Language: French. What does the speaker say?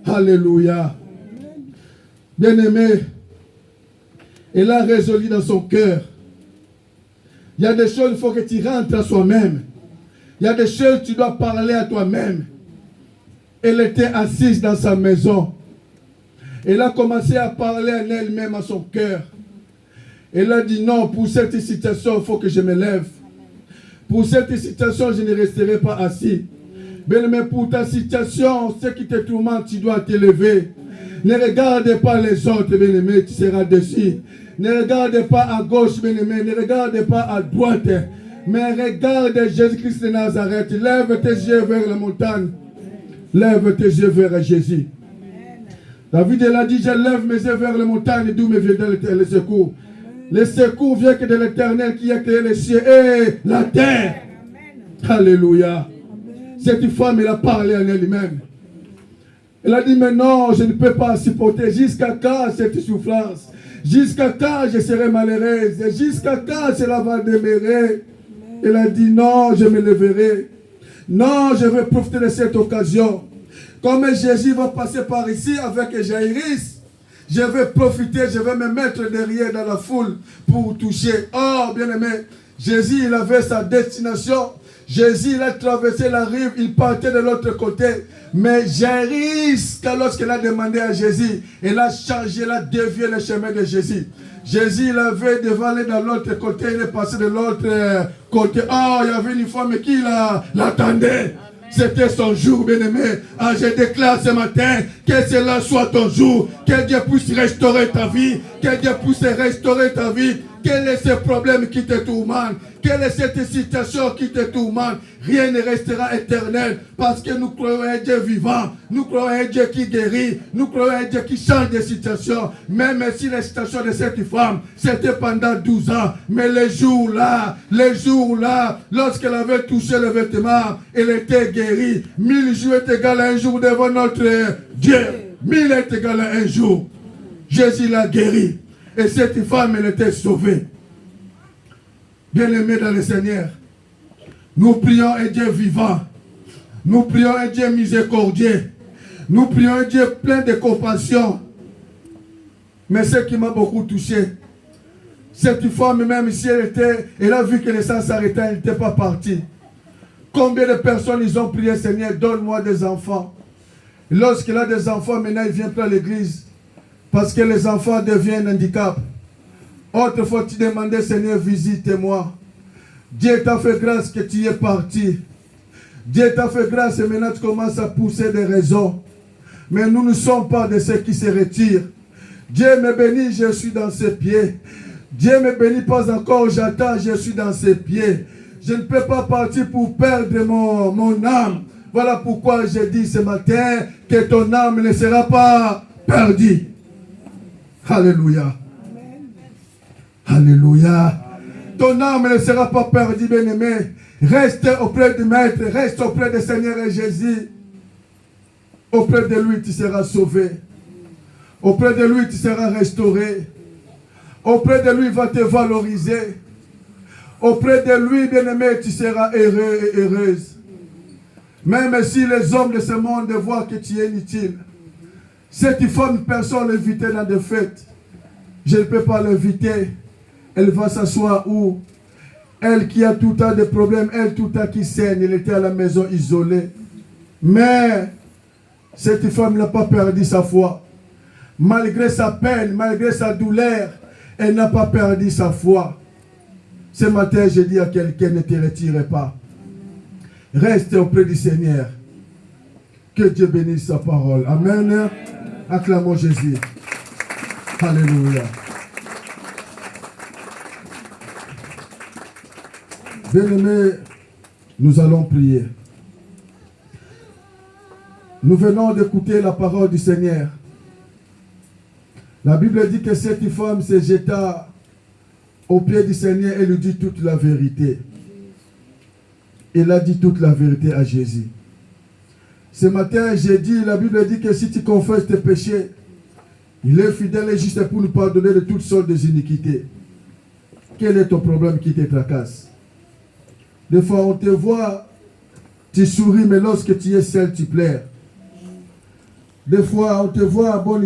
Alléluia. Bien-aimé, elle a résolu dans son cœur. Il y a des choses, il faut que tu rentres à soi-même. Il y a des choses, tu dois parler à toi-même. Elle était assise dans sa maison. Elle a commencé à parler en elle-même, à son cœur. Elle a dit non, pour cette situation, il faut que je me lève. Pour cette situation, je ne resterai pas assis. Bien-aimé, pour ta situation, ce qui te tourmente, tu dois te lever. Ne regarde pas les autres, bien-aimé, tu seras déçu. Ne regarde pas à gauche, bien-aimé, ne regarde pas à droite. Mais regarde Jésus-Christ de Nazareth. Lève tes yeux vers la montagne. Lève tes yeux vers Jésus. David a dit, je lève mes yeux vers la montagne, d'où me vient le secours. Le secours vient que de l'Éternel qui a créé les cieux et la terre. Alléluia. Cette femme, elle a parlé en elle-même. Elle a dit, mais non, je ne peux pas supporter. Jusqu'à quand cette souffrance? Jusqu'à quand je serai malheureuse? Jusqu'à quand cela va demeurer? Elle a dit, non, je me leverai. Non, je vais profiter de cette occasion. Comme Jésus va passer par ici avec Jaïrus, je vais profiter, je vais me mettre derrière dans la foule pour toucher. Oh, bien-aimé, Jésus, il avait sa destination. Jésus, il a traversé la rive, il partait de l'autre côté. Mais Jaïrus, lorsqu'il a demandé à Jésus, il a changé, il a dévié le chemin de Jésus. Jésus, il avait devant aller dans l'autre côté, il est passé de l'autre côté. Oh, il y avait une femme qui l'attendait. C'était son jour, bien-aimé. Ah, je déclare ce matin que cela soit ton jour. Que Dieu puisse restaurer ta vie. Que Dieu puisse restaurer ta vie. Quel est ce problème qui te tourmente? Quelle est cette situation qui te tourmente? Rien ne restera éternel parce que nous croyons un Dieu vivant. Nous croyons un Dieu qui guérit. Nous croyons un Dieu qui change de situation. Même si la situation de cette femme, c'était pendant 12 ans. Mais les jours là, lorsqu'elle avait touché le vêtement, elle était guérie. 1000 jours est égal à un jour devant notre Dieu. 1000 est égal à un jour. Jésus l'a guérie. Et cette femme, elle était sauvée. Bien-aimés dans le Seigneur, nous prions un Dieu vivant. Nous prions un Dieu miséricordieux. Nous prions un Dieu plein de compassion. Mais ce qui m'a beaucoup touché, cette femme, même si elle a vu que le sang s'arrêtait, elle n'était pas partie. Combien de personnes ils ont prié, Seigneur, donne-moi des enfants. Lorsqu'il a des enfants, maintenant il ne vient plus à l'église. Parce que les enfants deviennent un handicap. Autrefois, tu demandais, Seigneur, visite-moi. Dieu t'a fait grâce que tu es parti. Dieu t'a fait grâce et maintenant tu commences à pousser des raisons. Mais nous ne sommes pas de ceux qui se retirent. Dieu me bénit, je suis dans ses pieds. Dieu me bénit pas encore, j'attends, je suis dans ses pieds. Je ne peux pas partir pour perdre mon âme. Voilà pourquoi j'ai dit ce matin que ton âme ne sera pas perdue. Alléluia. Alléluia. Ton âme ne sera pas perdue, bien-aimé. Reste auprès du Maître, reste auprès du Seigneur et Jésus. Auprès de lui, tu seras sauvé. Auprès de lui, tu seras restauré. Auprès de lui, il va te valoriser. Auprès de lui, bien-aimé, tu seras heureux et heureuse. Même si les hommes de ce monde voient que tu es inutile. Cette femme, personne ne l'invitait dans des fêtes. Je ne peux pas l'inviter. Elle va s'asseoir où? Elle qui a tout le temps de problèmes, elle tout le temps qui saigne, elle était à la maison isolée. Mais cette femme n'a pas perdu sa foi. Malgré sa peine, malgré sa douleur, elle n'a pas perdu sa foi. Ce matin, je dis à quelqu'un, ne te retire pas. Reste auprès du Seigneur. Que Dieu bénisse sa parole. Amen. Acclamons Jésus. Alléluia. Bien-aimés, nous allons prier. Nous venons d'écouter la parole du Seigneur. La Bible dit que cette femme se jeta au pied du Seigneur et lui dit toute la vérité. Elle a dit toute la vérité à Jésus. Ce matin, j'ai dit, la Bible dit que si tu confesses tes péchés, il est fidèle et juste pour nous pardonner de toutes sortes d'iniquités. Quel est ton problème qui te tracasse? Des fois, on te voit, tu souris, mais lorsque tu es seul, tu pleures. Des fois, on te voit à bon